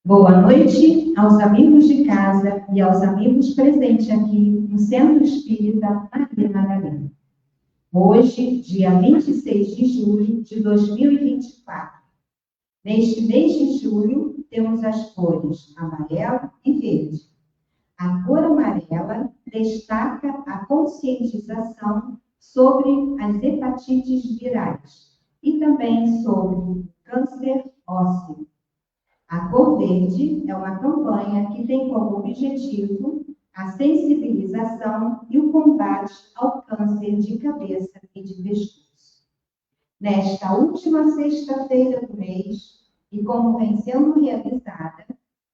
Boa noite aos amigos de casa e aos amigos presentes aqui no Centro Espírita Maria Madalena. Hoje, dia 26 de julho de 2024. Neste mês de julho, temos as cores amarelo e verde. A cor amarela destaca a conscientização sobre as hepatites virais e também sobre câncer ósseo. A cor verde é uma campanha que tem como objetivo a sensibilização e o combate ao câncer de cabeça e de pescoço. Nesta última sexta-feira do mês, e como vem sendo realizada,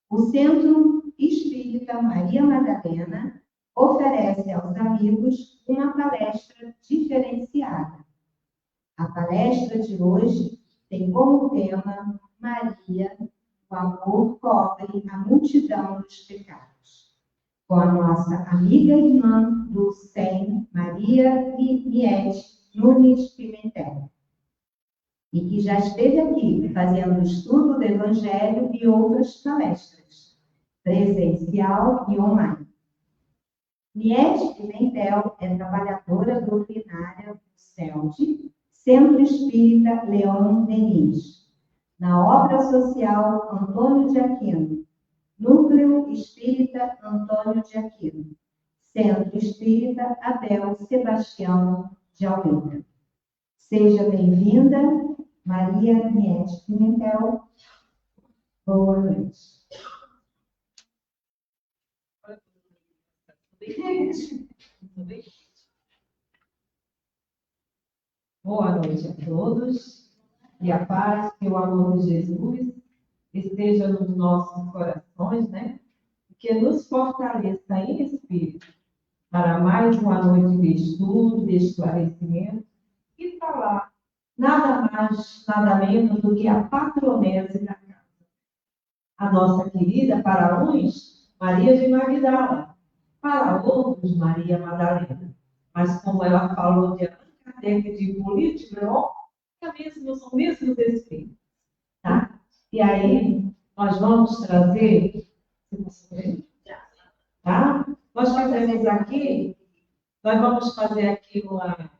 o Centro Espírita Maria Madalena oferece aos amigos uma palestra diferenciada. A palestra de hoje tem como tema Maria, o amor cobre a multidão dos pecados. Com a nossa amiga e irmã do SEM, Maria Miete Nunes Pimentel, e que já esteve aqui fazendo estudo do Evangelho e outras palestras, presencial e online. Miete Pimentel é trabalhadora doutrinária do CELD, Centro Espírita Leon Denis, na obra social Antônio de Aquino, Núcleo Espírita Antônio de Aquino, Centro Espírita Abel Sebastião de Almeida. Seja bem-vinda, Maria Miete Pimentel. Boa noite. Boa noite a todos. E a paz e o amor de Jesus esteja nos nossos corações, né? E que nos fortaleça em espírito para mais uma noite de estudo, de esclarecimento e falar nada mais, nada menos do que a patronese da casa. A nossa querida, para uns, Maria de Magdala, para outros, Maria Madalena. Mas como ela falou de Allan Kardec, de Hippolyte Leon, são mesmos espíritos, tá? E aí, nós vamos trazer, tá? Nós vamos fazer aqui uma,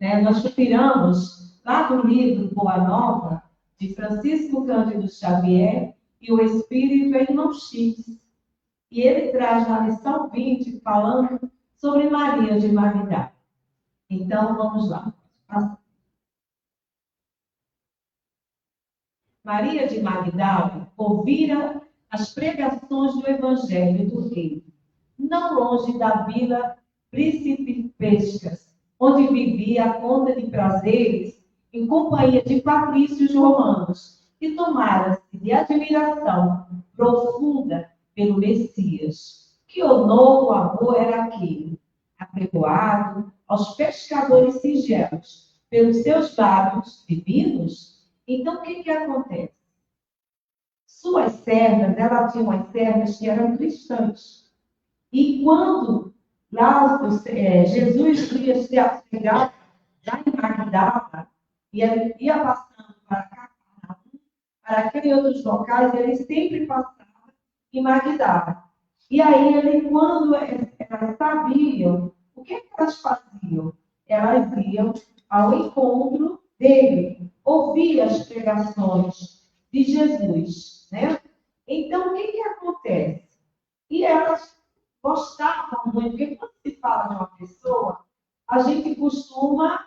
né? Nós tiramos lá do livro Boa Nova, de Francisco Cândido Xavier, e o Espírito em Irmão X. E ele traz na lição 20, falando sobre Maria de Magdala. Então, vamos lá. Maria de Magdala ouvira as pregações do Evangelho do Rei, não longe da vila Principescas, onde vivia a conta de prazeres em companhia de patrícios romanos, e tomara-se de admiração profunda pelo Messias. Que novo amor era aquele, apregoado aos pescadores singelos, pelos seus lábios divinos? Então, o que acontece? Suas servas, ela tinha umas servas que eram cristãs. E quando lá Jesus ia chegar lá em Magdala, e ele ia passando para Cafarnaum, para aqueles outros locais, ele sempre passava em Magdala. E aí, quando elas sabiam, o que elas faziam? Elas iam ao encontro dele, ouvir as pregações de Jesus, né? Então, o que acontece? E elas gostavam muito, porque quando se fala de uma pessoa, a gente costuma,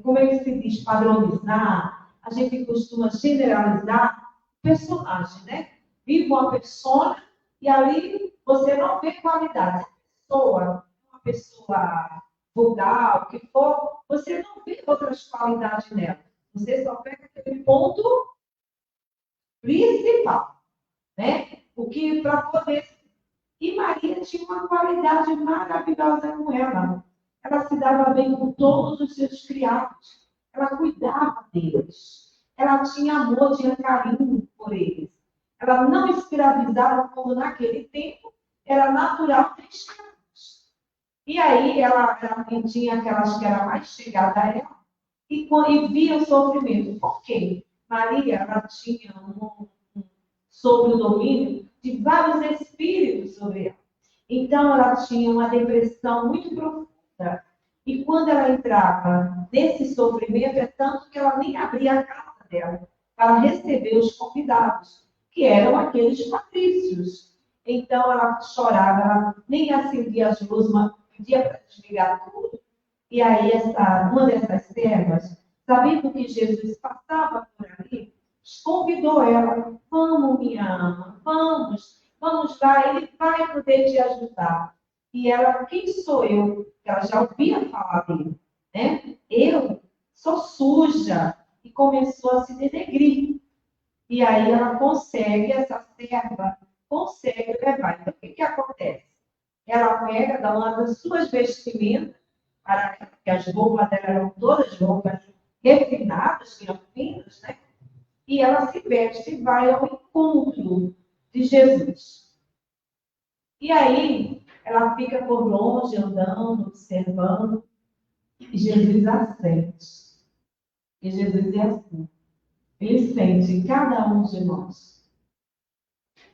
como é que se diz, padronizar, a gente costuma generalizar o personagem, né? Vive uma persona e ali você não vê qualidade. Se a pessoa é uma pessoa vulgar, o que for, você não vê outras qualidades nela. Você só pega aquele ponto principal, né? O que para poder. E Maria tinha uma qualidade maravilhosa com ela. Ela se dava bem com todos os seus criados. Ela cuidava deles. Ela tinha amor, tinha carinho por eles. Ela não escravizava como naquele tempo era natural ter escravos. E aí ela tinha aquelas que eram mais chegadas a ela e via o sofrimento. Por quê? Maria ela tinha sobre o domínio de vários espíritos sobre ela. Então, ela tinha uma depressão muito profunda. E quando ela entrava nesse sofrimento, é tanto que ela nem abria a casa dela para receber os convidados, que eram aqueles patrícios. Então, ela chorava, ela nem acendia as luzes, mas pedia para desligar tudo. E aí, uma dessas servas, sabendo que Jesus passava por ali, convidou ela, vamos, minha ama, vamos lá, ele vai poder te ajudar. E ela, quem sou eu? Ela já ouvia falar dele, né? Eu sou suja. E começou a se denegrir. E aí ela consegue, essa serva, consegue levar. Então, o que acontece? Ela pega, dá uma das suas vestimentas, para que as roupas dela eram todas roupas refinadas, finas, né? E ela se veste e vai ao encontro de Jesus. E aí, ela fica por longe, andando, observando, e Jesus a sente. E Jesus é assim. Ele sente cada um de nós.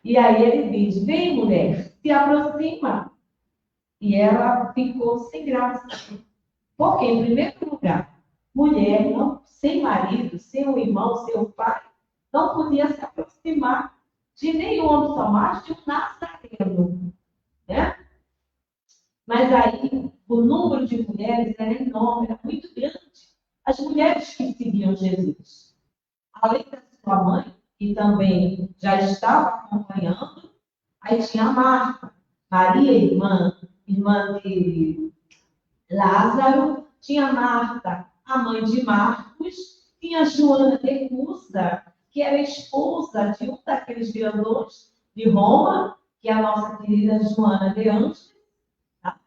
E aí ele diz, vem mulher, se aproxima. E ela ficou sem graça. Porque, em primeiro lugar, mulher, não, sem marido, sem um irmão, sem um pai, não podia se aproximar de nenhum homem, só mais de um nazareno, né? Mas aí, o número de mulheres era enorme, era muito grande. As mulheres que seguiam Jesus. Além da sua mãe, que também já estava acompanhando, aí tinha a Marta, Maria, irmã de Lázaro, tinha Marta, a mãe de Marcos, tinha Joana de Cusa, que era esposa de um daqueles grandões de Roma, que é a nossa querida Joana de Anjos, tá?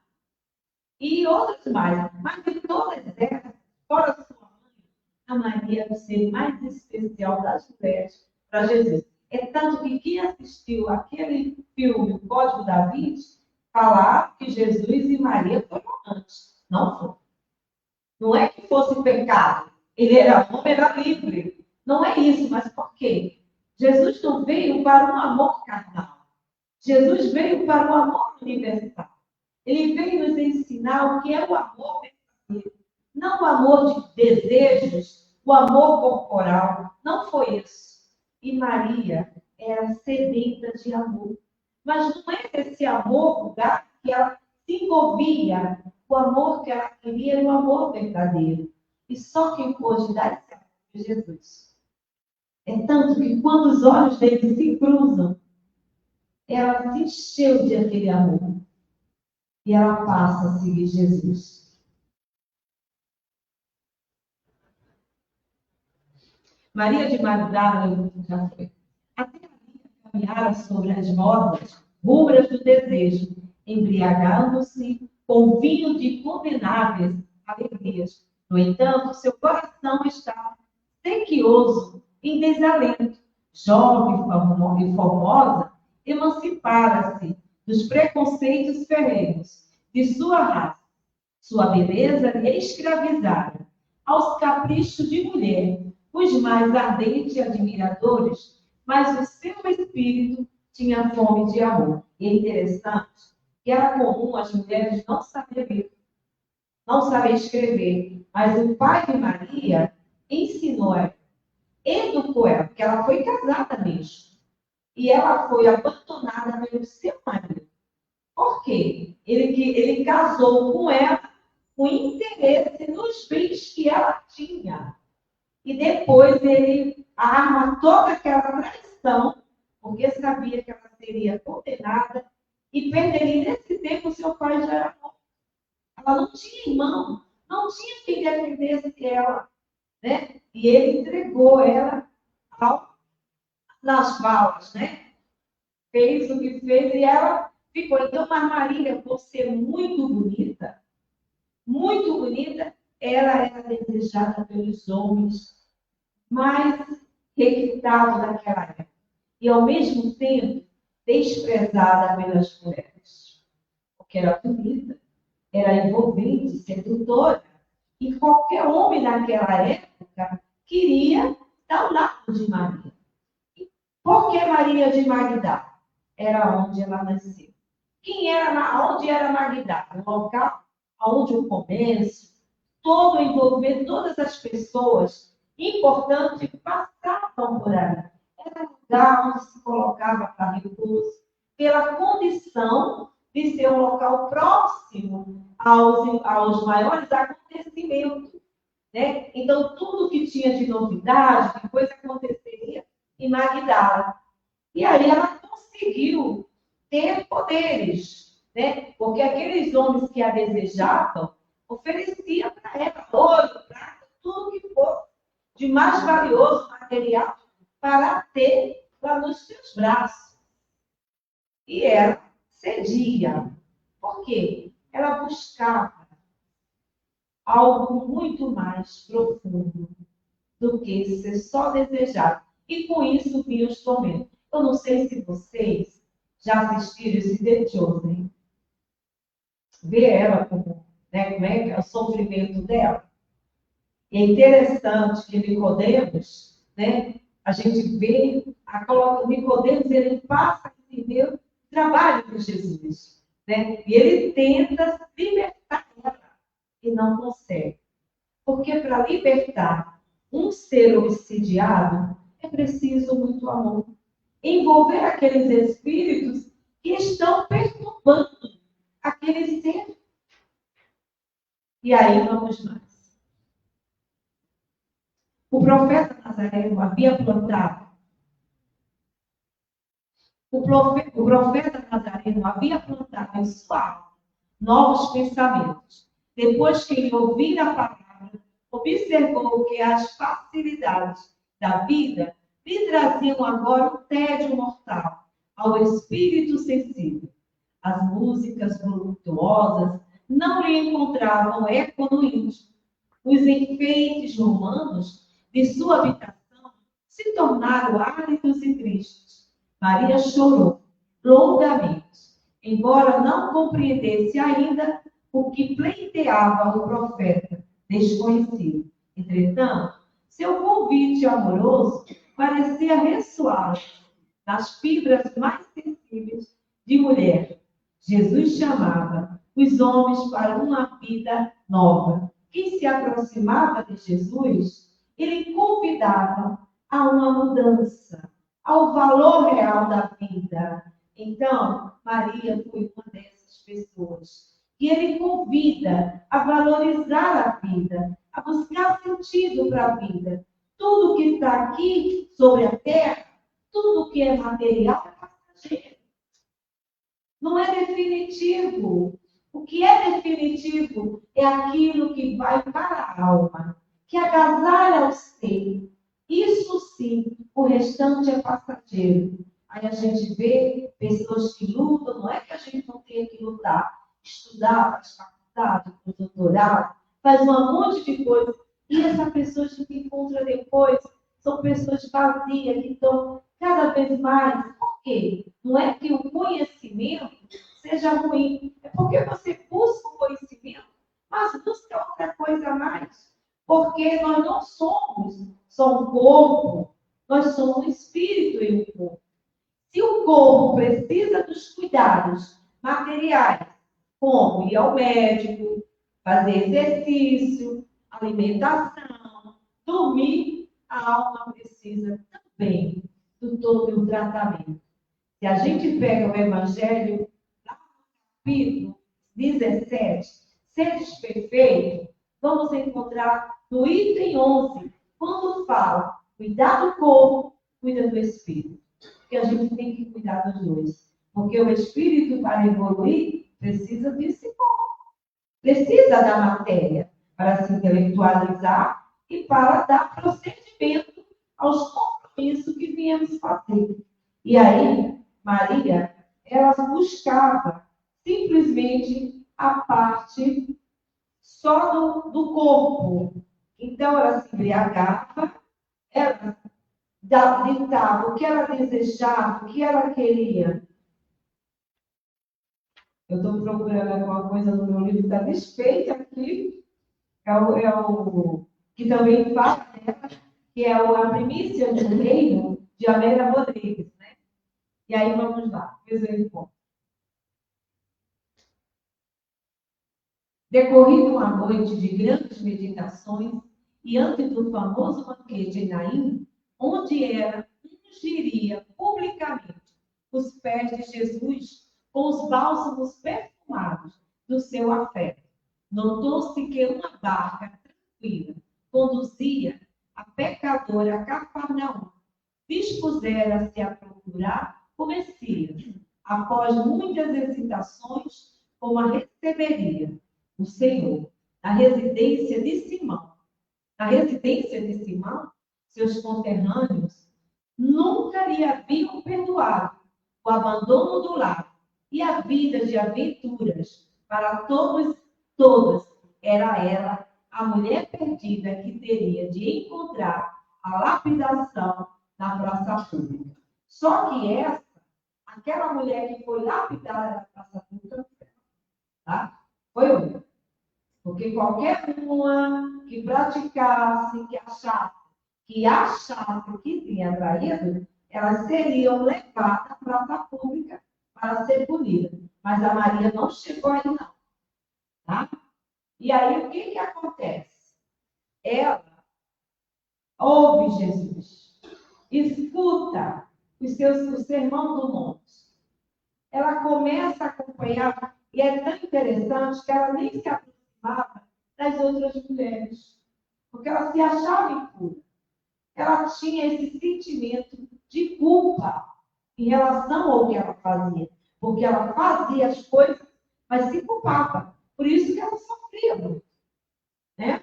E outras mais. Mas de todas elas, fora sua mãe, a Maria é o ser mais especial das mulheres para Jesus. É tanto que quem assistiu aquele filme, O Código da Vinci, falar que Jesus e Maria foram amantes. Não foi. Não é que fosse pecado. Ele era homem, era livre. Não é isso, mas por quê? Jesus não veio para um amor carnal. Jesus veio para o amor universal. Ele veio nos ensinar o que é o amor verdadeiro. Não o amor de desejos, o amor corporal. Não foi isso. E Maria era sedenta de amor. Mas não é esse amor vulgar que ela se envolvia. O amor que ela queria era o amor verdadeiro. E só quem pôde dar esse amor foi Jesus. É tanto que quando os olhos dele se cruzam, ela se encheu de aquele amor. E ela passa a seguir Jesus. Maria de Magdala, já foi. Até a caminhara sobre as rodas rubras do desejo, embriagando-se com vinho de condenáveis alegrias. No entanto, seu coração estava sequioso, em desalento. Jovem e formosa, emancipara-se dos preconceitos ferrenhos de sua raça. Sua beleza lhe escravizara aos caprichos de mulher, os mais ardentes admiradores, mas o seu espírito tinha fome de amor. E é interessante que era comum as mulheres não saberem ler, não saber escrever, mas o pai de Maria ensinou ela, educou ela, porque ela foi casada mesmo. E ela foi abandonada pelo seu marido. Por quê? Ele casou com ela o interesse nos bens que ela tinha. E depois ele arma toda aquela traição, porque sabia que ela seria condenada e perderia. Nesse tempo, seu pai já era morto. Ela não tinha irmão, não tinha quem defendesse ela, né? E ele entregou ela nas balas, né? Fez o que fez e ela ficou. Então, a Maria, por ser muito bonita, ela era desejada pelos homens mais requintados daquela época. E, ao mesmo tempo, desprezada pelas mulheres. Porque era bonita, era envolvente, sedutora. E qualquer homem naquela época queria estar ao lado de Maria. Por que Maria de Magdala? Era onde ela nasceu. Onde era Magdala? No local onde o comércio, todo envolver, todas as pessoas importantes passavam por ali. Era lugar onde se colocava para repouso, pela condição de ser um local próximo aos maiores acontecimentos. Né? Então, tudo que tinha de novidade, de coisa aconteceria em Magdala. E aí ela conseguiu ter poderes, né? Porque aqueles homens que a desejavam ofereciam para ela ouro, prata, tudo que fosse de mais valioso material para ter lá nos seus braços. E ela cedia. Por quê? Ela buscava algo muito mais profundo do que ser só desejado. E com isso vinha os tormentos. Eu não sei se vocês já assistiram esse The Chosen. Ver ela como é que é o sofrimento dela. E é interessante que Nicodemos, né, a gente vê, Nicodemos, ele passa a entender o trabalho com Jesus. Né? E ele tenta libertar ela e não consegue. Porque para libertar um ser obsidiado, é preciso muito amor. Envolver aqueles espíritos que estão perturbando aquele ser. E aí vamos mais. O profeta Nazareno havia plantado. O profeta Nazareno havia plantado em sua alma novos pensamentos. Depois que ele ouvira a palavra, observou que as facilidades da vida lhe traziam agora o tédio mortal ao espírito sensível. As músicas voluptuosas não lhe encontravam eco no íntimo. Os enfeites romanos de sua habitação se tornaram áridos e tristes. Maria chorou longamente, embora não compreendesse ainda o que pleiteava o profeta desconhecido. Entretanto, seu convite amoroso parecia ressoar nas fibras mais sensíveis de mulher. Jesus chamava os homens para uma vida nova. Quem se aproximava de Jesus, ele convidava a uma mudança, ao valor real da vida. Então, Maria foi uma dessas pessoas. E ele convida a valorizar a vida, a buscar sentido para a vida. Tudo que está aqui sobre a terra, tudo que é material é passageiro. Não é definitivo. O que é definitivo é aquilo que vai para a alma, que agasalha o ser. Isso sim, o restante é passageiro. Aí a gente vê pessoas que lutam, não é que a gente não tenha que lutar, estudar, faz faculdade, faz doutorado, faz um monte de coisa. E essa pessoa que encontra depois são pessoas vazias, que estão cada vez mais. Por quê? Não é que o conhecimento seja ruim, é porque você busca o conhecimento, mas busca outra coisa a mais. Porque nós não somos só um corpo, nós somos um espírito e um corpo. Se o corpo precisa dos cuidados materiais, como ir ao médico, fazer exercício, alimentação, dormir, a alma precisa também do todo o tratamento. Se a gente pega o Evangelho, capítulo 17, seres perfeitos, vamos encontrar no item 11, quando fala, cuidar do corpo, cuida do espírito. Porque a gente tem que cuidar dos dois. Porque o espírito, para evoluir, precisa desse corpo. Precisa da matéria para se intelectualizar e para dar procedimento aos compromissos que viemos fazer. E aí, Maria, ela buscava simplesmente a parte só do corpo. Então, ela se embriagava, ela ditava o que ela desejava, o que ela queria. Eu estou procurando alguma coisa no meu livro, está desfeita aqui. Que também fala dela, que é a primícia do reino de Amélia Rodrigues, né? E aí vamos lá, depois eu encontro. Decorrida uma noite de grandes meditações, e antes do famoso banquete em Naim, onde ela ungiria publicamente os pés de Jesus com os bálsamos perfumados do seu afeto, notou-se que uma barca tranquila conduzia a pecadora a Cafarnaum. Dispusera-se a procurar o Messias. Após muitas hesitações, como a receberia o Senhor na residência de Simão. Na residência de Simão, seus conterrâneos nunca lhe haviam perdoado o abandono do lar e a vida de aventuras para todas. Era ela a mulher perdida que teria de encontrar a lapidação na praça pública. Só que aquela mulher que foi lapidada na praça pública, tá? Foi outra. Porque qualquer uma que praticasse, que achasse que tinha traído, elas seriam levadas à praça pública para ser punidas. Mas a Maria não chegou aí, não. Tá? E aí, o que acontece? Ela ouve Jesus, escuta o sermão do monte. Ela começa a acompanhar, e é tão interessante que ela nem se aproximava das outras mulheres, porque ela se achava impura. Ela tinha esse sentimento de culpa em relação ao que ela fazia, porque ela fazia as coisas, mas se culpava. Por isso que ela sofria muito, né?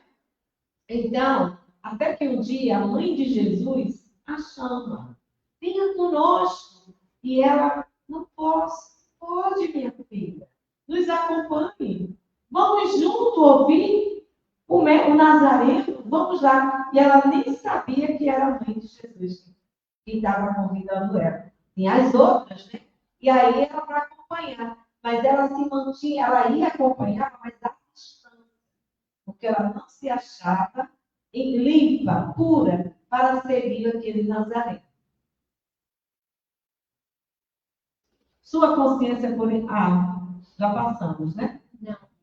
Então, até que um dia a mãe de Jesus a chama. Venha conosco. E ela, não posso. Pode, minha filha. Nos acompanhe. Vamos junto ouvir o Nazareno. Vamos lá. E ela nem sabia que era a mãe de Jesus que estava convidando ela. Tinha as outras, né? E aí ela para acompanhar. Mas ela se mantinha, ela ia acompanhar, mas à distância. Porque ela não se achava limpa, pura, para seguir aquele Nazareno. Sua consciência, porém... já passamos, né?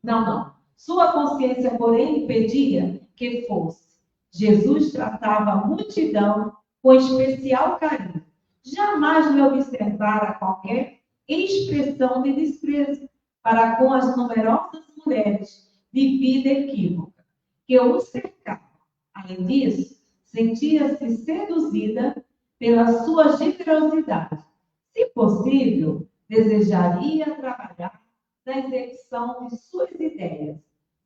Não. Sua consciência, porém, impedia que fosse. Jesus tratava a multidão com especial carinho. Jamais lhe observara qualquer expressão de desprezo para com as numerosas mulheres de vida equívoca que o cercavam. Além disso, sentia-se seduzida pela sua generosidade. Se possível, desejaria trabalhar na execução de suas ideias,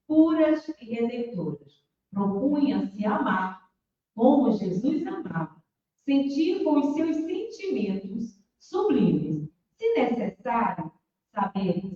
puras e redentoras. Propunha-se amar como Jesus amava, sentir com os seus sentimentos sublimes. Se necessário,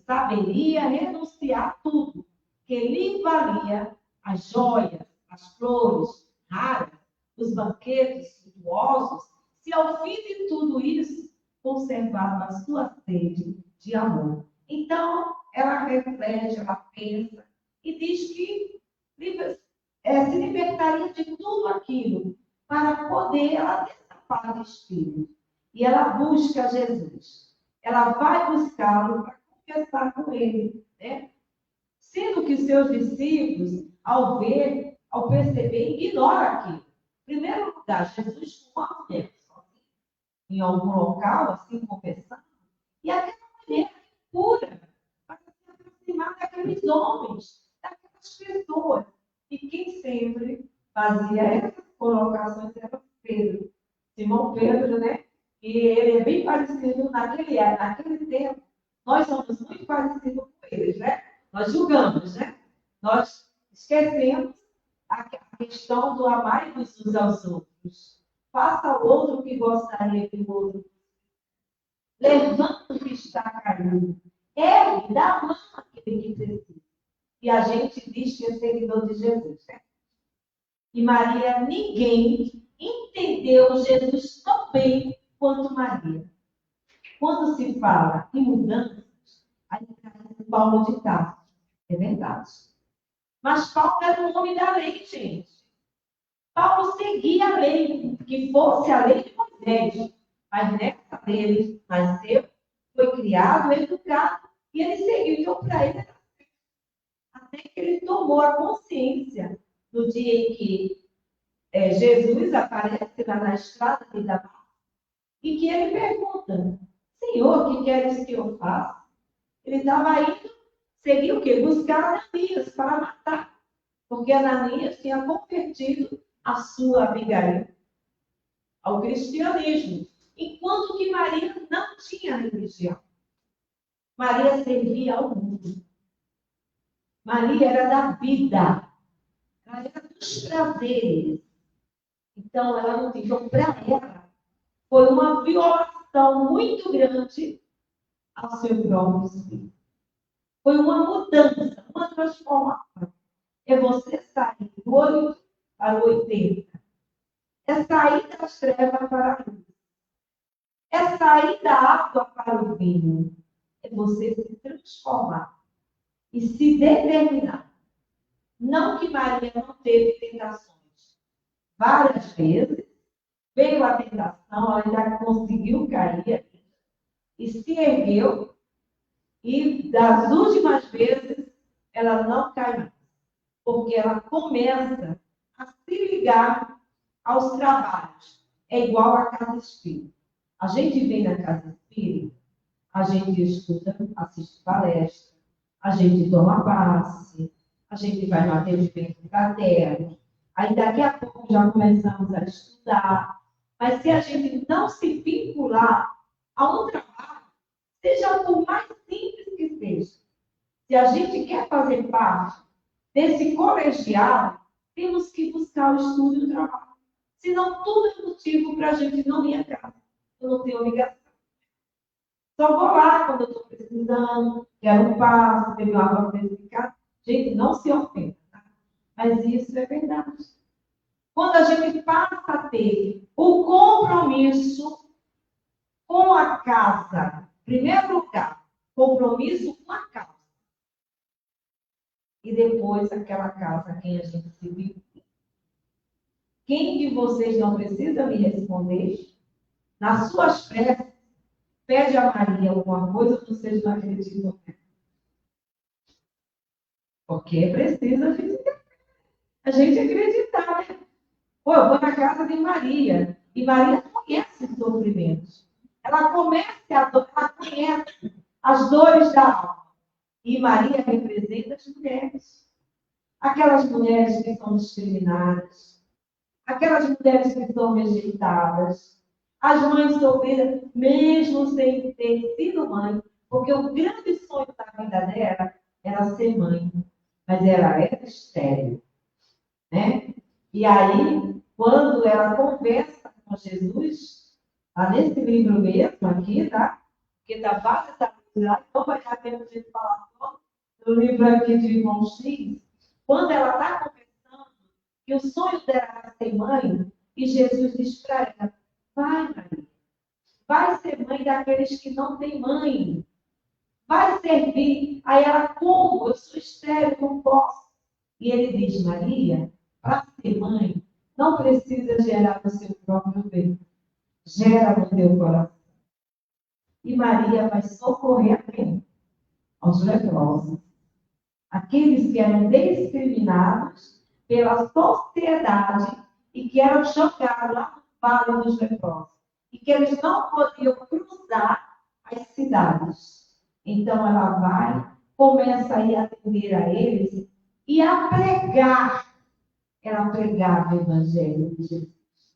saberia renunciar a tudo que lhe valia as joias, as flores raras, os banquetes suntuosos, se ao fim de tudo isso conservava a sua sede de amor. Então, ela reflete, ela pensa e diz que se libertaria de tudo aquilo para poder ela ter essa paz de espírito. E ela busca Jesus. Ela vai buscá-lo para conversar com ele, né? Sendo que seus discípulos, ao perceber, ignoram aquilo. Em primeiro lugar, Jesus com uma mulher sozinha, em algum local, assim, conversando, e aquela mulher pura, para se aproximar daqueles homens, fazia essas colocações, era Pedro, Simão Pedro, né? E ele é bem parecido naquele tempo. Nós somos muito parecidos com eles, né? Nós julgamos, né? Nós esquecemos a questão do amar uns aos outros. Faça ao outro o que gostaria que o outro. Levanta o que está caído. Ergue, dá a mão àquele que precisa. E a gente diz que é seguidor de Jesus, né? E Maria, ninguém entendeu Jesus tão bem quanto Maria. Quando se fala em mudanças, aí traz Paulo de Tarso. É verdade. Mas Paulo era um homem da lei, gente. Paulo seguia a lei, que fosse a lei de Moisés. Mas nessa lei ele nasceu, foi criado, educado, e ele seguiu. Então, para ele, até que ele tomou a consciência no dia em que Jesus aparece lá na estrada de Damasco, e que ele pergunta: Senhor, o que queres que eu faça? Ele estava indo seguir o quê? Buscar Ananias para matar. Porque Ananias tinha convertido a sua Abigail ao cristianismo. Enquanto que Maria não tinha religião. Maria servia ao mundo. Maria era da vida. Ela era dos prazeres. Então, ela não tinha. Então, para ela, foi uma violação muito grande ao seu próprio espírito. Foi uma mudança, uma transformação. É você sair do 8 para o 80. É sair das trevas para a luz. É sair da água para o vinho. É você se transformar e se determinar. Não que Maria não teve tentações. Várias vezes veio a tentação, ela ainda conseguiu cair e se ergueu. E das últimas vezes, ela não cai mais. Porque ela começa a se ligar aos trabalhos. É igual à casa espírita. A gente vem na casa espírita, a gente escuta, assiste palestra, a gente toma passe, a gente vai no atendimento fraterno. Aí daqui a pouco já começamos a estudar. Mas se a gente não se vincular a um trabalho, seja por mais simples que seja, se a gente quer fazer parte desse colegial, temos que buscar o estudo e o trabalho. Senão, tudo é motivo para a gente não ir a casa. Eu não tenho obrigação. Só vou lá quando eu estou precisando, quero um passo, ter uma água verificada. Gente, não se ofenda, tá? Mas isso é verdade. Quando a gente passa a ter o compromisso com a casa, em primeiro lugar, compromisso com a casa. E depois aquela casa a quem a gente se vincula. Quem de vocês não precisa me responder? Nas suas preces, pede a Maria alguma coisa, vocês não acreditam. Porque precisa a gente acreditar, né? Pô, eu vou na casa de Maria. E Maria conhece os sofrimentos. Ela conhece as dores da alma. E Maria representa as mulheres. Aquelas mulheres que são discriminadas. Aquelas mulheres que são rejeitadas. As mães solteiras, mesmo sem ter sido mãe. Porque o grande sonho da vida dela era ser mãe. Mas ela era estéril. Né? E aí, quando ela conversa com Jesus, lá nesse livro mesmo aqui, tá? Porque dá várias atividades, não vai dar tempo de falar só no livro aqui de Irmão X, quando ela está conversando, que o sonho dela era ser mãe, e Jesus diz para ela: vai, Maria, vai ser mãe daqueles que não têm mãe, vai servir. Aí ela: como? Eu sou estéril, não posso. E ele diz: Maria, para ser mãe, não precisa gerar no seu próprio ventre. Gera no teu coração. E Maria vai socorrer a quem? Aos leprosos. Aqueles que eram discriminados pela sociedade e que eram jogados lá no vale dos leprosos. E que eles não podiam cruzar as cidades. Então ela vai, começa a ir atender a eles e a pregar ela pregava o evangelho de Jesus,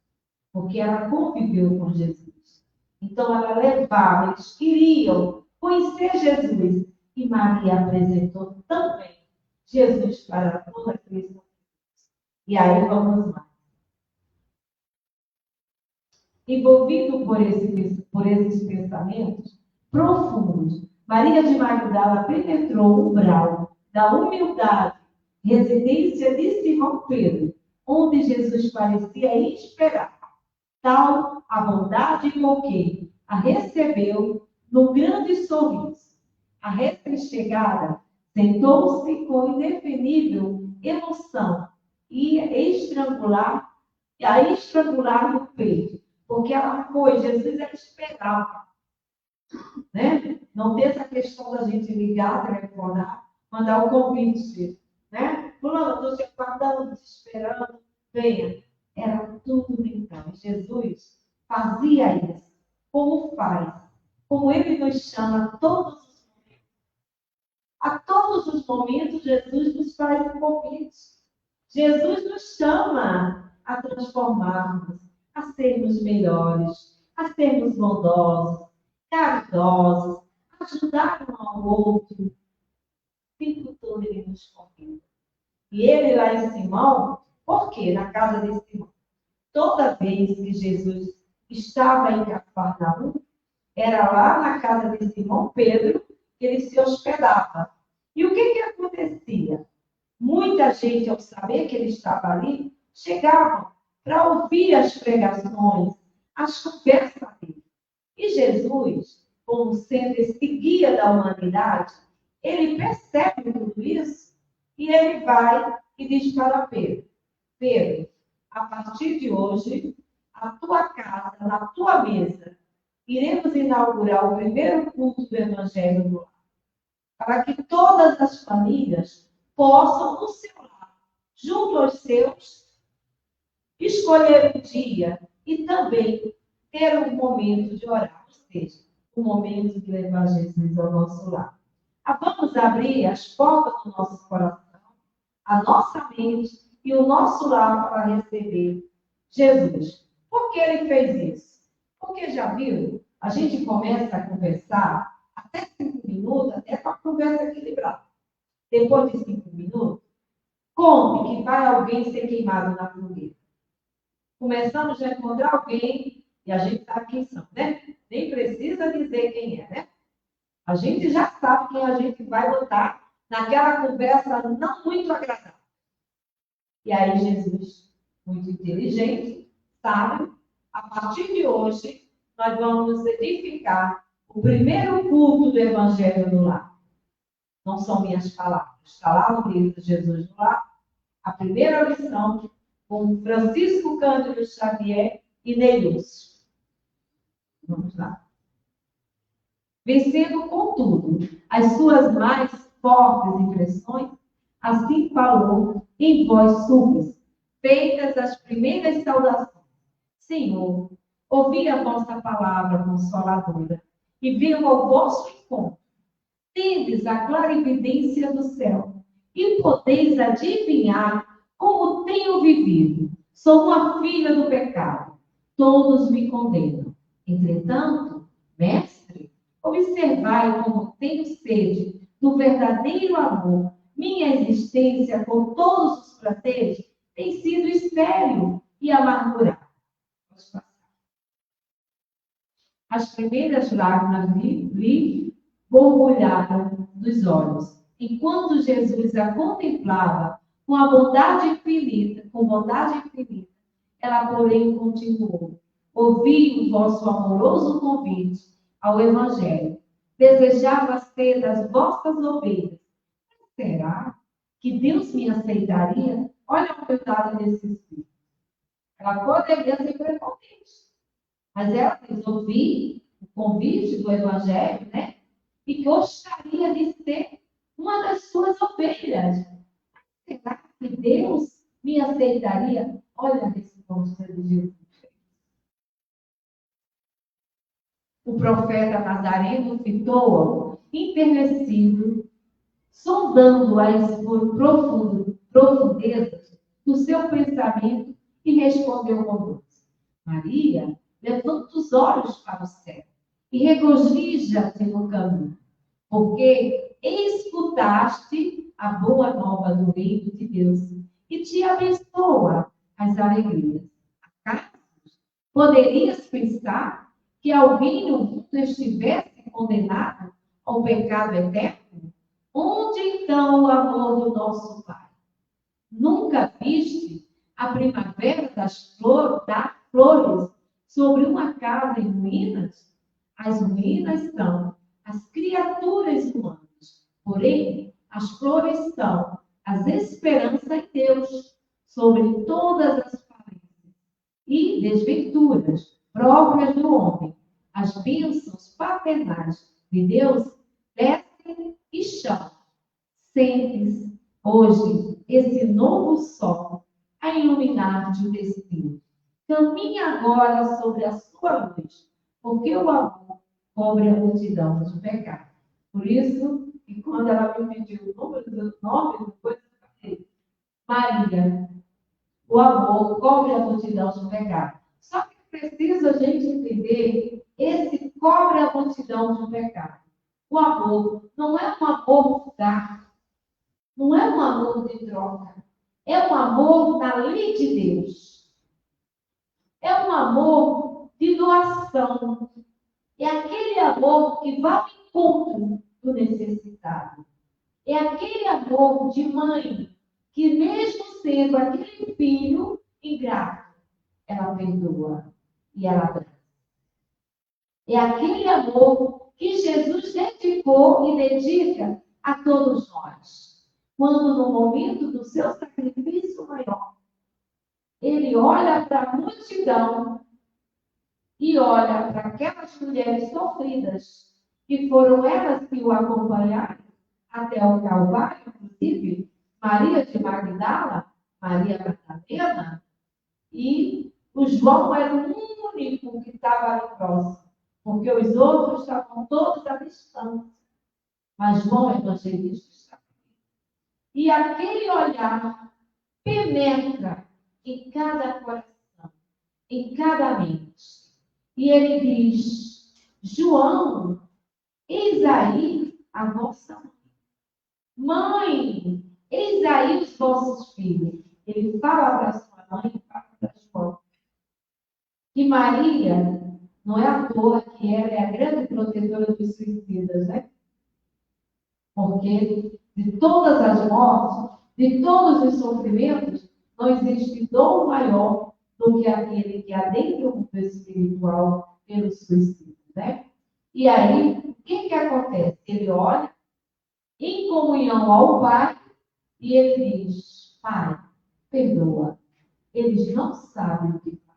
porque ela conviveu com Jesus. Então, ela levava, eles queriam conhecer Jesus. E Maria apresentou também Jesus para toda a cristã. E aí vamos lá. Envolvido por esses pensamentos profundos, Maria de Magdala penetrou o umbral da humildade, residência de Simão Pedro, onde Jesus parecia esperar. Tal a bondade com que a recebeu no grande sorriso. A recém-chegada sentou-se com indefinível emoção e a estrangular no peito, porque ela foi, Jesus ela esperava, né? Não tem essa questão da gente ligar, telefonar, mandar o convite, né? Fulano, estou te aguardando, te esperando, venha. Era tudo então. Jesus fazia isso, como faz, como ele nos chama a todos os momentos. A todos os momentos, Jesus nos faz convites. Jesus nos chama a transformarmos, a sermos melhores, a sermos bondosos, caridosos, ajudar um ao outro. O tempo todo ele nos convida. E ele lá em Simão, por quê? Na casa de Simão. Toda vez que Jesus estava em Cafarnaum, era lá na casa de Simão Pedro que ele se hospedava. E o que acontecia? Muita gente, ao saber que ele estava ali, chegavam para ouvir as pregações, as conversas dele. E Jesus, como sendo esse guia da humanidade, ele percebe tudo isso e ele vai e diz para Pedro: Pedro, a partir de hoje, a tua casa, na tua mesa, iremos inaugurar o primeiro culto do Evangelho do lar, para que todas as famílias possam, no seu lar, junto aos seus, escolher um dia e também ter um momento de orar, ou seja, um momento de levar Jesus ao nosso lar. Vamos abrir as portas do nosso coração, a nossa mente e o nosso lar para receber Jesus. Por que ele fez isso? Porque já viu, a gente começa a conversar até 5 minutos, até com a conversa equilibrada. Depois de 5 minutos, conte que vai alguém ser queimado na fogueira. Começamos a encontrar alguém, e a gente sabe quem são, né? Nem precisa dizer quem é, né? A gente já sabe quem a gente vai botar naquela conversa não muito agradável. E aí Jesus, muito inteligente, sabe, a partir de hoje, nós vamos edificar o primeiro culto do Evangelho no lar. Não são minhas palavras. Está lá no livro de Jesus no lar, a primeira lição com Francisco Cândido Xavier e Neilson. Vamos lá. Vencendo, contudo, as suas mais fortes impressões, assim falou em voz súplice, feitas as primeiras saudações. Senhor, ouvi a vossa palavra consoladora e venho ao vosso encontro. Tendes a clarividência do céu e podeis adivinhar como tenho vivido. Sou uma filha do pecado. Todos me condenam. Entretanto, mestre, observai como tenho sede do verdadeiro amor. Minha existência, com todos os prazeres, tem sido estéril e amargurada. As primeiras lágrimas lhe borbulharam dos olhos, enquanto Jesus a contemplava com bondade infinita, ela, porém, continuou: ouvi o vosso amoroso convite ao Evangelho. Desejava ser das vossas ovelhas. Será que Deus me aceitaria? Olha a cuidado desse espírito. Ela poderia ser prepotente, mas ela quis ouvir o convite do Evangelho, né? E gostaria de ser uma das suas ovelhas. Será que Deus me aceitaria? Olha a resposta de Jesus. O profeta Nazareno fitou enternecido, sondando as profundezas do seu pensamento e respondeu com doce. Maria levanta os olhos para o céu e regozija-se no caminho, porque escutaste a boa nova do reino de Deus e te abençoa as alegrias. Acaso poderias pensar que alguém no mundo estivesse condenado ao pecado eterno? Onde então o amor do nosso Pai? Nunca viste a primavera das flores sobre uma casa em ruínas? As ruínas são as criaturas humanas, porém, as flores são as esperanças em Deus sobre todas as falências e desventuras próprias do homem. As bênçãos paternais de Deus descem e chamam. Sente-se hoje esse novo sol a iluminar-te o destino. Caminhe agora sobre a sua luz, porque o amor cobre a multidão de pecado. Por isso, e quando ela me pediu o nome, depois eu falei, Maria, o amor cobre a multidão de pecado. Só que precisa a gente entender esse cobre a multidão de pecado. O amor não é um amor dar, não é um amor de troca, é um amor da lei de Deus. É um amor de doação. É aquele amor que vai ao encontro do necessitado. É aquele amor de mãe que, mesmo sendo aquele filho ingrato, ela perdoa e ela abraça. É aquele amor que Jesus dedicou e dedica a todos nós. Quando, no momento do seu sacrifício maior, ele olha para a multidão e olha para aquelas mulheres sofridas, que foram elas que o acompanharam até o Calvário, inclusive Maria de Magdala, Maria Madalena, e o João era o único que estava ali próximo, porque os outros estavam todos à distância. Mas João, evangelista, estava ali. E aquele olhar penetra em cada coração, em cada mente. E ele diz, João, eis aí a vossa mãe. Mãe, eis aí os vossos filhos. Ele fala para sua mãe e fala para João. E Maria, não é à toa que ela é a grande protetora dos suicidas, né? Porque de todas as mortes, de todos os sofrimentos, não existe dor maior do que aquele que adentra o mundo espiritual pelo suicídio, né? E aí, o que acontece? Ele olha em comunhão ao Pai e ele diz, Pai, perdoa. Eles não sabem o que fazem.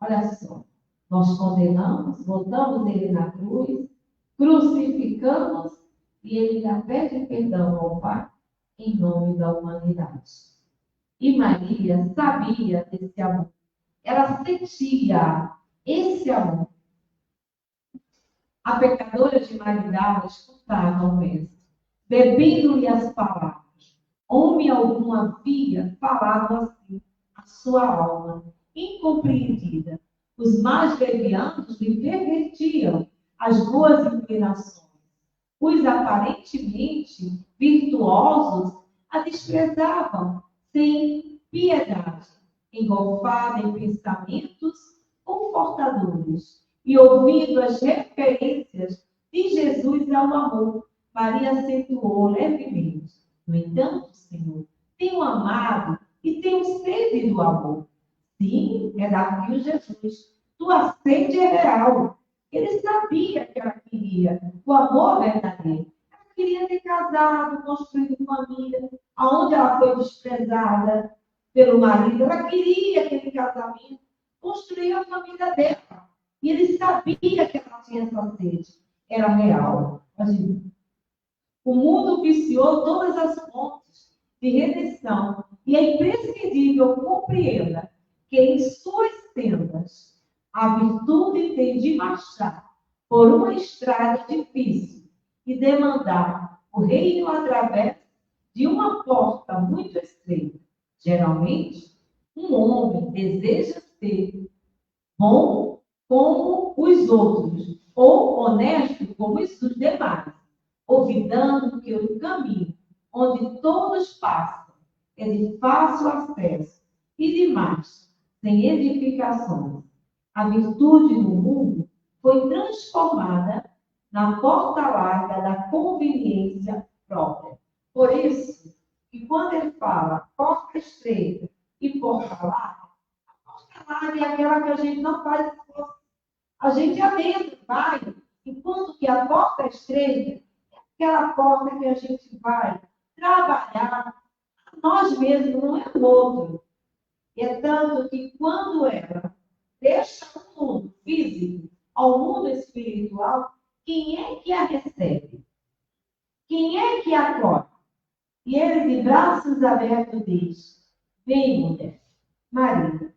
Olha só, nós condenamos, botamos ele na cruz, crucificamos e ele já pede perdão ao Pai em nome da humanidade. E Maria sabia desse amor. Ela sentia esse amor. A pecadora de Magdala escutava o mestre, bebendo-lhe as palavras. Homem algum havia falado assim, a sua alma, incompreendida. Os mais levianos lhe pervertiam as boas inclinações. Os aparentemente virtuosos a desprezavam sem piedade, engolfada em pensamentos confortadores. E ouvindo as referências de Jesus ao amor, Maria acentuou levemente. No entanto, Senhor, tenho amado e tenho sede do amor. Sim, redarguiu Jesus. Tua sede é real. Ele sabia que ela queria o amor verdadeiro. Ela queria ter casado, construído família, aonde ela foi desprezada pelo marido. Ela queria aquele casamento, construir a família dela. E ele sabia que ela tinha essa sede. Era real. Imagina. O mundo viciou todas as fontes de redenção. E é imprescindível compreenda que em suas tendas a virtude tem de marchar por uma estrada difícil e demandar o reino através de uma porta muito estreita. Geralmente, um homem deseja ser bom como os outros, ou honesto como os demais, olvidando que o caminho onde todos passam é de fácil acesso e demais, sem edificações. A virtude no mundo foi transformada na porta larga da conveniência própria. Por isso, que quando ele fala porta estreita e porta larga, a porta larga é aquela que a gente não faz esforço. A gente adentra, vai, enquanto que a porta estreita é aquela porta que a gente vai trabalhar nós mesmos, não é o outro. E é tanto que quando ela deixa o mundo físico ao mundo espiritual, quem é que a recebe? Quem é que a acolhe? E ele, de braços abertos, diz: vem, mulher, Maria,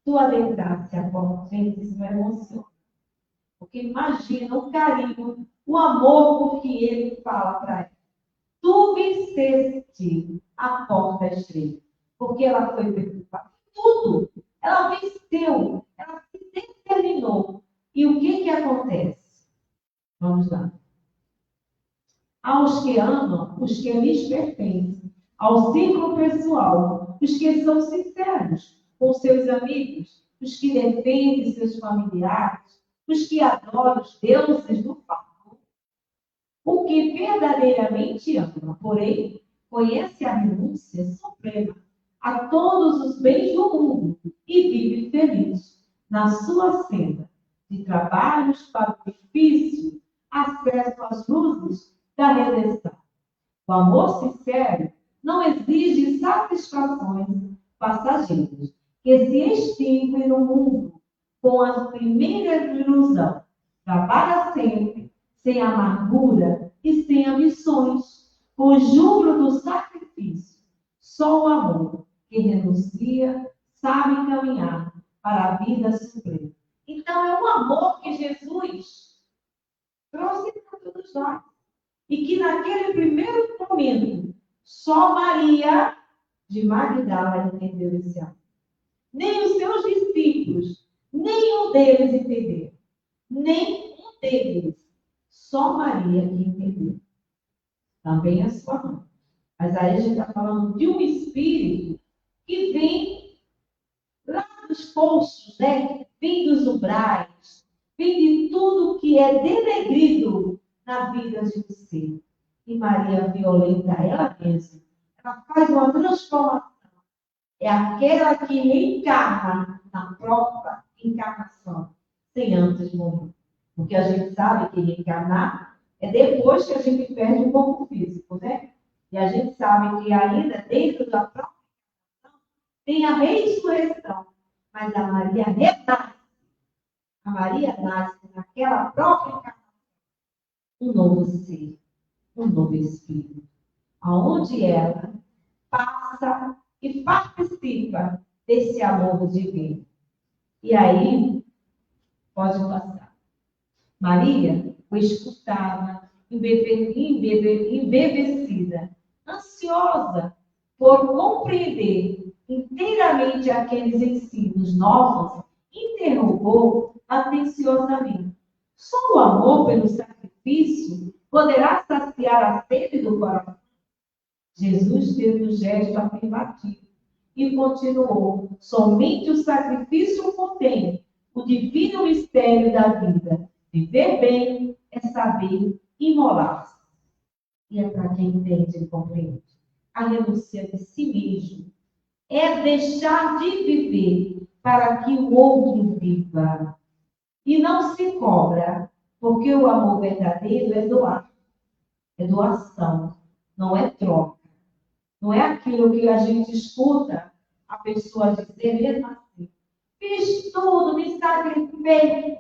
tu adentraste a porta. Gente, isso me emociona. Porque imagina o carinho, o amor que ele fala para ela. Tu venceste a porta estreita. Porque ela foi preocupada. Tudo. Ela venceu. Ela se determinou. E o que acontece? Vamos lá. Aos que amam, os que lhes pertencem, ao círculo pessoal, os que são sinceros com seus amigos, os que defendem seus familiares, os que adoram os deuses do favor. O que verdadeiramente ama, porém, conhece a renúncia suprema a todos os bens do mundo e vive feliz na sua senda de trabalhos para o difícil acesso às luzes da redenção. O amor sincero não exige satisfações passageiras, que se extinguem no mundo com a primeira ilusão. Trabalha sempre, sem amargura e sem ambições, com o júbilo do sacrifício. Só o amor que renuncia sabe caminhar para a vida suprema. Então, é o amor que Jesus trouxe para todos nós. E que naquele primeiro momento, só Maria de Magdala entendeu esse amor. Nem os seus discípulos, nenhum deles entenderam. Nem um deles. Só Maria que entendeu. Também a sua mãe. Mas aí a gente está falando de um espírito que vem lá dos poços, né? Vem dos umbrais, vem de tudo que é denegrido na vida de um ser. E Maria violenta ela mesma. Ela faz uma transformação. É aquela que encarna na própria encarnação, sem antes morrer. Porque a gente sabe que reencarnar é depois que a gente perde o corpo físico, né? E a gente sabe que ainda dentro da própria encarnação tem a ressurreição. Mas a Maria renasce. A Maria nasce naquela própria encarnação. Um novo ser, um novo espírito. Aonde ela passa e participa desse amor divino. E aí, pode passar. Maria o escutava, embevecida, ansiosa por compreender inteiramente aqueles ensinos novos, interrogou atenciosamente. Só o amor pelo sacrifício poderá saciar a sede do coração? Jesus teve um gesto afirmativo e continuou: somente o sacrifício contém o divino mistério da vida. Viver bem é saber imolar-se. E é para quem entende e compreende. A renúncia de si mesmo é deixar de viver para que o outro viva. E não se cobra, porque o amor verdadeiro é doar. É doação, não é troca. Não é aquilo que a gente escuta a pessoa dizer mesmo assim. Fiz tudo, me sacrifiquei,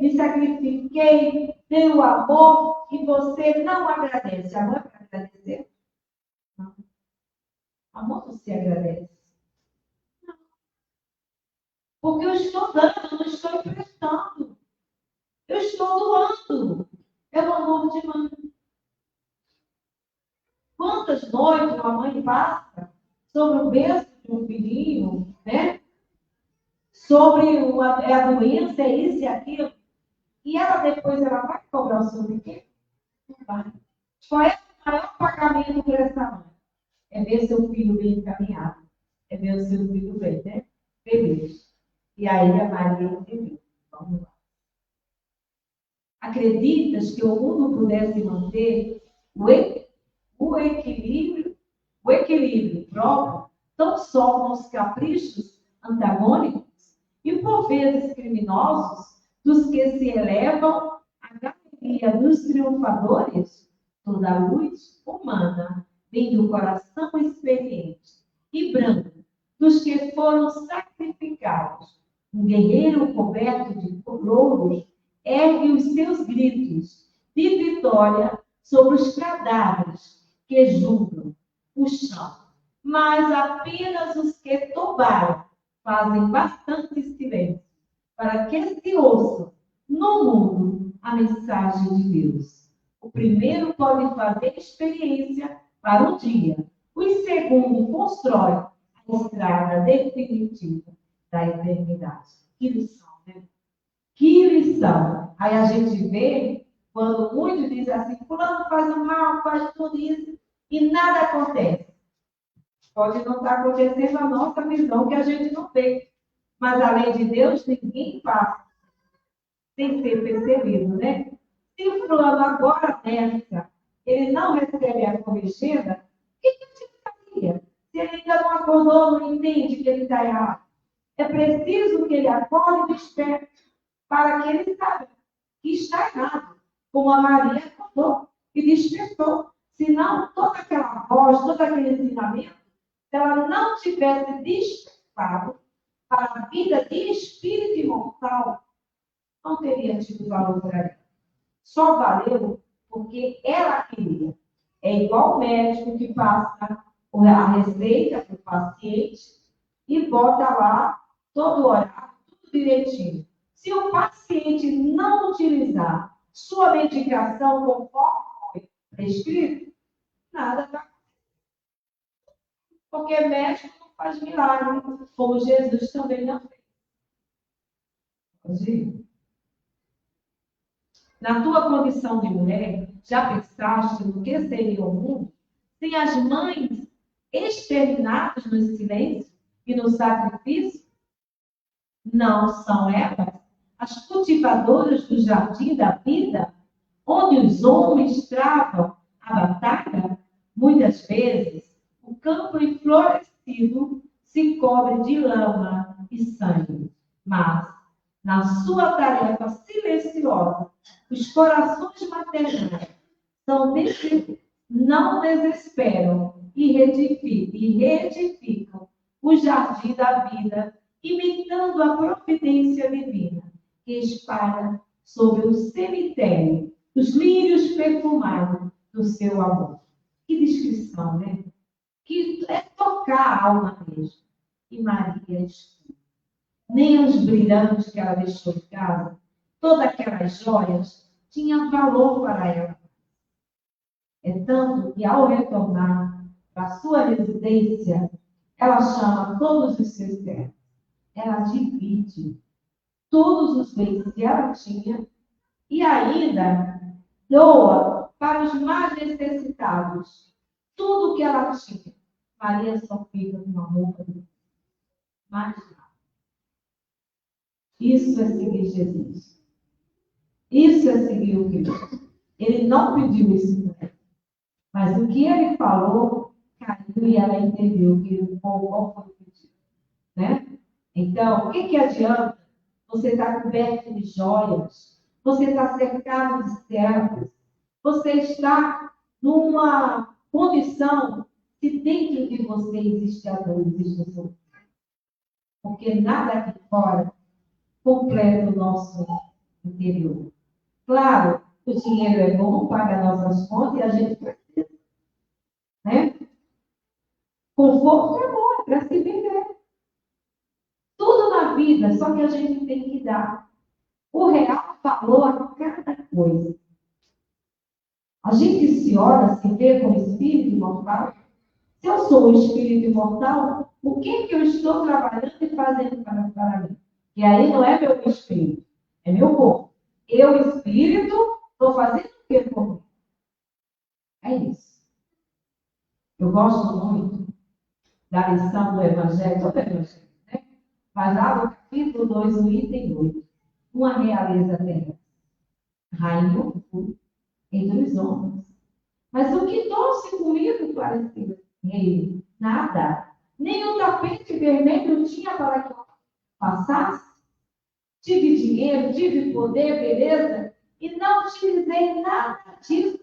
dei o amor e você não agradece. Amor é para agradecer? Não. Amor não se agradece. Não. Porque eu estou dando, não estou emprestando. Eu estou doando. É o amor de mãe. Quantas noites uma mãe passa sobre o berço de um filhinho, né? Sobre a doença, é isso e aquilo. E ela depois vai cobrar o seu pequeno? Não vai. Qual é o maior pagamento por essa mãe? É ver seu filho bem encaminhado. É ver o seu filho bem, né? Feliz. E aí a Maria entendeu. Vamos lá. Acreditas que o mundo pudesse manter o equilíbrio próprio tão só com os caprichos antagônicos e por vezes criminosos dos que se elevam à galeria dos triunfadores? Toda a luz humana vem do coração experiente e branco dos que foram sacrificados. Um guerreiro coberto de louros ergue os seus gritos de vitória sobre os cadáveres que julgam o chão. Mas apenas os que tombaram fazem bastante silêncio para que se ouça no mundo a mensagem de Deus. O primeiro pode fazer experiência para um dia. O segundo constrói a estrada definitiva da eternidade. Que lição, né? Que lição! Aí a gente vê, quando muitos dizem assim, fulano faz o mal, faz tudo isso, e nada acontece. Pode não estar acontecendo a nossa visão, que a gente não vê. Mas, além de Deus, ninguém faz sem ser percebido, né? Se o fulano agora nessa, ele não recebe a corrigenda, o que a gente faria? Se ele ainda não acordou, não entende que ele está errado. É preciso que ele acorde e desperte, para que ele saiba que está errado, como a Maria acordou e despertou. Senão, toda aquela voz, todo aquele ensinamento, se ela não tivesse despertado para a vida de espírito imortal, não teria tido valor para ela. Só valeu porque ela queria. É igual o médico que passa a receita para o paciente e bota lá todo horário, tudo direitinho. Se o paciente não utilizar sua medicação conforme foi prescrito, nada vai acontecer. Porque médico não faz milagre, como Jesus também não fez. Pode ir. Na tua condição de mulher, já pensaste no que seria o mundo sem as mães exterminadas no silêncio e no sacrifício? Não são elas as cultivadoras do jardim da vida, onde os homens travam a batalha? Muitas vezes, o campo enflorescido se cobre de lama e sangue, mas, na sua tarefa silenciosa, os corações maternais não desesperam e reedificam o jardim da vida, imitando a providência divina, que espalha sobre o cemitério os lírios perfumados do seu amor. Que descrição, né? Que é tocar a alma mesmo. E Maria escuta. Nem os brilhantes que ela deixou em casa, todas aquelas joias, tinham valor para ela. É tanto que, ao retornar para sua residência, ela chama todos os seus servos. Ela divide todos os bens que ela tinha e ainda doa para os mais necessitados tudo que ela tinha. Maria só fica com uma roupa de mais nada. Isso é seguir Jesus. Isso é seguir o Cristo. Ele não pediu isso para ela. Mas o que ele falou, caiu e ela entendeu que o povo foi pedido. Né? Então, o que adianta você estar coberto de joias? Você está cercado de servos? Você está numa condição se dentro de você existe a dor, existe o sofrimento. Porque nada aqui fora completa o nosso interior. Claro, o dinheiro é bom, paga nossas contas e a gente precisa. Né? Conforto é bom, é para se viver. Tudo na vida, só que a gente tem que dar o real valor a cada coisa. A gente se olha, se vê como espírito imortal. Se eu sou um espírito imortal, O que eu estou trabalhando e fazendo para mim? E aí não é meu espírito, é meu corpo. Eu, espírito, estou fazendo o que comigo? É isso. Eu gosto muito da lição do Evangelho, todo o Evangelho, né? Mas lá no capítulo 2, no item 8, uma realeza terrestre. Rainha oculta entre os homens. Mas o que trouxe comigo para esse rei? Nada. Nem o tapete vermelho tinha para que eu passasse. Tive dinheiro, tive poder, beleza, e não utilizei nada disso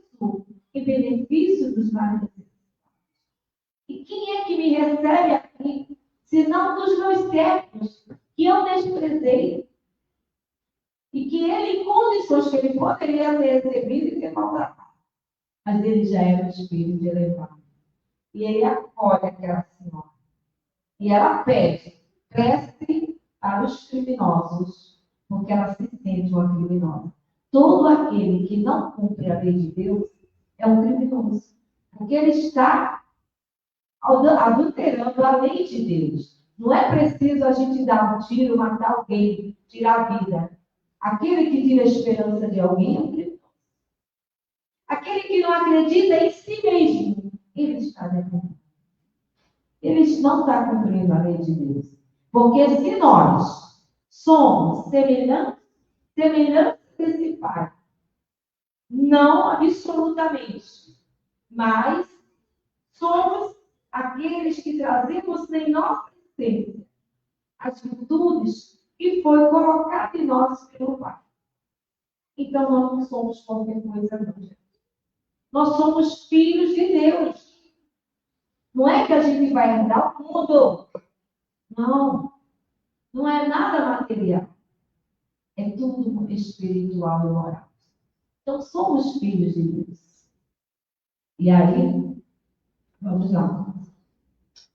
em benefício dos mais necessitados. E quem é que me recebe aqui, senão dos meus servos, que eu desprezei? E que ele, em condições que ele poderia ter recebido e ser maltratado. Mas ele já era um espírito de elevado. E ele acolhe aquela senhora. E ela pede, preste para os criminosos, porque ela se sente uma criminosa. Todo aquele que não cumpre a lei de Deus é um criminoso. Porque ele está adulterando a lei de Deus. Não é preciso a gente dar um tiro, matar alguém, tirar a vida. Aquele que tira a esperança de alguém é um criminoso. Aquele que não acredita em si mesmo, ele está defendendo. Ele não está cumprindo a lei de Deus. Porque se nós somos semelhantes desse Pai, não absolutamente, mas somos aqueles que trazemos em nossa essência as virtudes que foi colocado em nós pelo Pai. Então, nós não somos qualquer coisa, não. Nós somos filhos de Deus. Não é que a gente vai herdar o mundo. Não. Não é nada material. É tudo espiritual e moral. Então, somos filhos de Deus. E aí, vamos lá.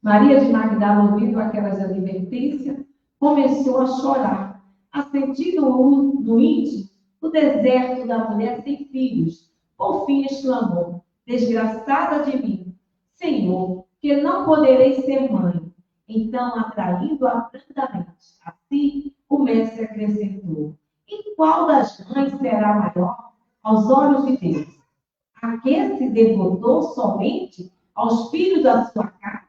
Maria de Magdala, ouvindo aquelas advertências, começou a chorar, a sentir no íntimo o deserto da mulher sem filhos. Por fim exclamou: desgraçada de mim, Senhor, que não poderei ser mãe. Então, atraindo-a brandamente a si, o mestre acrescentou: e qual das mães será maior aos olhos de Deus? A que se devotou somente aos filhos da sua carne?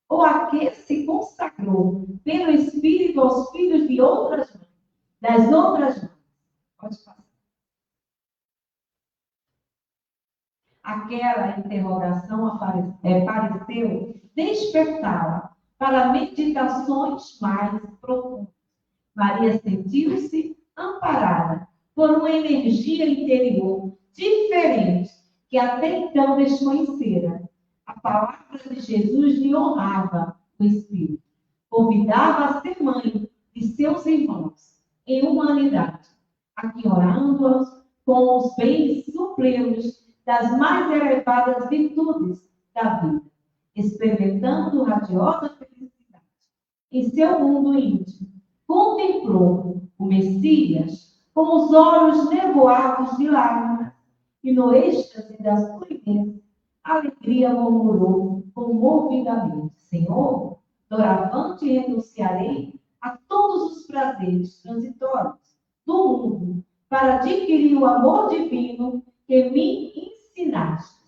Ou a que se consagrou pelo Espírito aos filhos de outras mães, das outras mães? Pode passar. Aquela interrogação pareceu despertá-la para meditações mais profundas. Maria sentiu-se amparada por uma energia interior diferente que até então desconhecera. A palavra de Jesus lhe honrava o espírito. Convidava a ser mãe de seus irmãos em humanidade, aquinhoando-os com os bens supremos das mais elevadas virtudes da vida, experimentando radiosa felicidade. Em seu mundo íntimo, contemplou o Messias com os olhos nevoados de lágrimas e no êxtase da sua imensa alegria murmurou comovidamente: Senhor, doravante renunciarei a todos os prazeres transitórios do mundo para adquirir o amor divino que me ensinaste.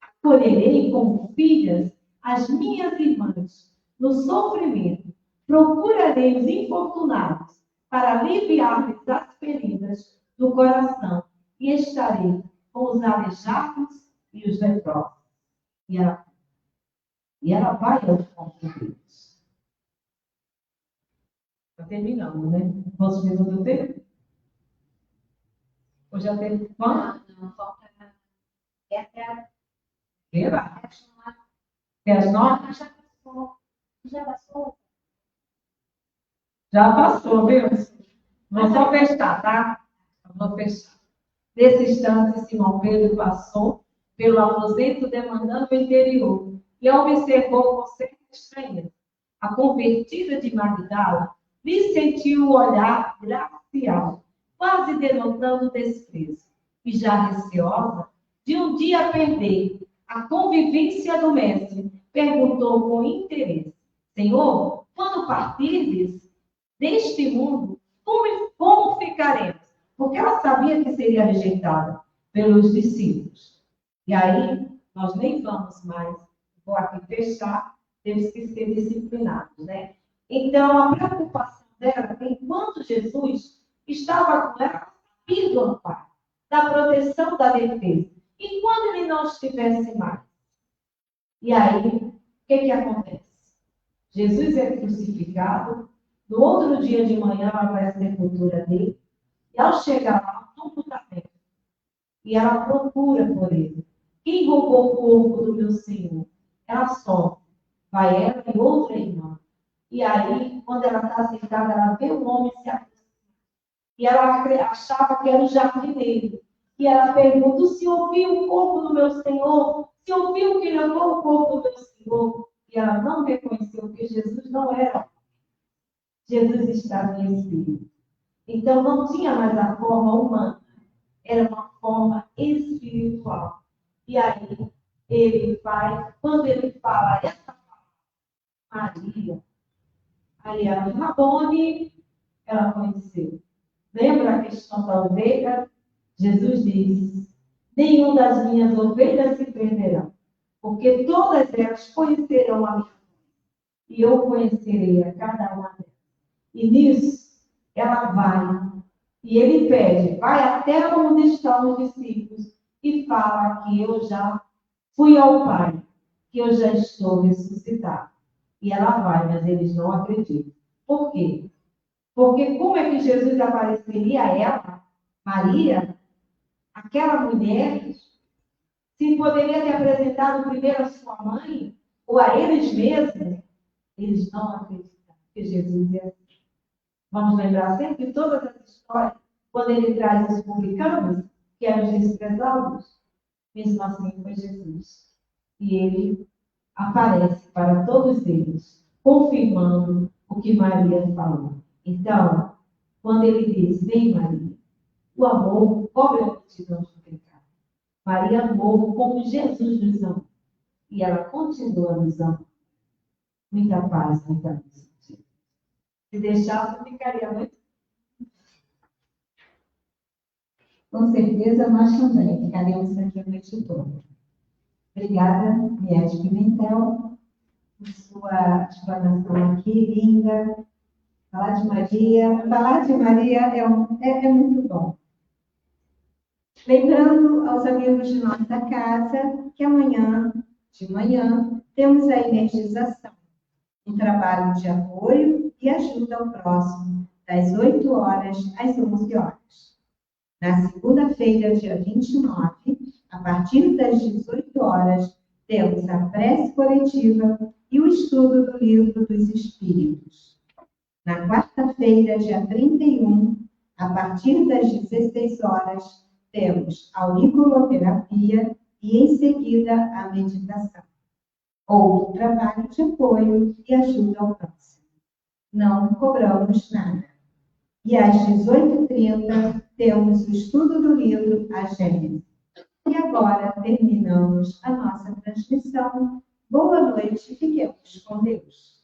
Acolherei como filhas as minhas irmãs no sofrimento. Procurarei os infortunados para aliviar-lhes as feridas do coração e estarei com os aleijados e os leprosos. E ela vai aos conflitos. Está terminando, né? Posso ver o meu tempo? Ou já teve quanto? Não, falta. Até as 9? Já passou? Já passou, viu? Vou só fechar, tá? Vou fechar. Nesse instante, Simão Pedro passou pelo aposento demandando o interior e observou com certa estranheza. A convertida de Magdala lhe sentiu o olhar glacial, quase denotando desprezo, e já receosa de um dia perder a convivência do mestre, perguntou com interesse: Senhor, quando partires deste mundo, como ficaremos? Porque ela sabia que seria rejeitada pelos discípulos. E aí, nós nem vamos mais. Vou aqui fechar, temos que ser disciplinados, né? Então, a preocupação dela, enquanto Jesus estava com ela, sabia do amparo, da proteção, da defesa. E quando ele não estivesse mais? E aí, o que acontece? Jesus é crucificado, no outro dia de manhã ela vai à sepultura dele, e ao chegar lá, o túmulo está aberto. E ela procura por ele. Quem roubou o corpo do meu Senhor? Ela sofre. Vai ela e outra irmã. E aí, quando ela está sentada, ela vê um homem se aproximar. E ela achava que era o jardineiro. E ela pergunta: se ouviu o corpo do meu Senhor? Se ouviu que levou o corpo do meu Senhor? E ela não reconheceu que Jesus não era. Jesus estava em espírito. Então, não tinha mais a forma humana. Era uma forma espiritual. E aí, ele vai, quando ele fala essa palavra, Maria, aí ela, Rabone, ela conheceu. Lembra a questão da ovelha? Jesus diz: nenhuma das minhas ovelhas se perderão, porque todas elas conhecerão a minha voz, e eu conhecerei a cada uma delas. E nisso, ela vai, e ele pede, vai até onde estão os discípulos, e fala que eu já fui ao Pai, que eu já estou ressuscitado. E ela vai, mas eles não acreditam. Por quê? Porque como é que Jesus apareceria a ela, Maria, aquela mulher, se poderia ter apresentado primeiro a sua mãe, ou a eles mesmos? Eles não acreditam que Jesus é assim. Vamos lembrar sempre de todas as histórias, quando ele traz os publicanos, que eram os desprezados, mesmo assim foi Jesus. E ele aparece para todos eles, confirmando o que Maria falou. Então, quando ele diz, vem Maria, o amor cobre a multidão do pecado. Maria amou como Jesus nos amou. E ela continua nos amando. Muita paz, muita luz. Se deixasse, ficaria muito. Com certeza, nós também ficaremos aqui a noite toda. Obrigada, Miete Pimentel, por sua explanação aqui, linda. Falar de Maria é muito bom. Lembrando aos amigos de nossa casa que amanhã, de manhã, temos a energização, um trabalho de apoio e ajuda ao próximo, das 8 horas às 11 horas. Na segunda-feira, dia 29, a partir das 18 horas, temos a prece coletiva e o estudo do Livro dos Espíritos. Na quarta-feira, dia 31, a partir das 16 horas, temos a auriculoterapia e, em seguida, a meditação. Outro trabalho de apoio e ajuda ao próximo. Não cobramos nada. E às 18h30, temos o estudo do livro A Gênese. E agora terminamos a nossa transmissão. Boa noite, fiquemos com Deus.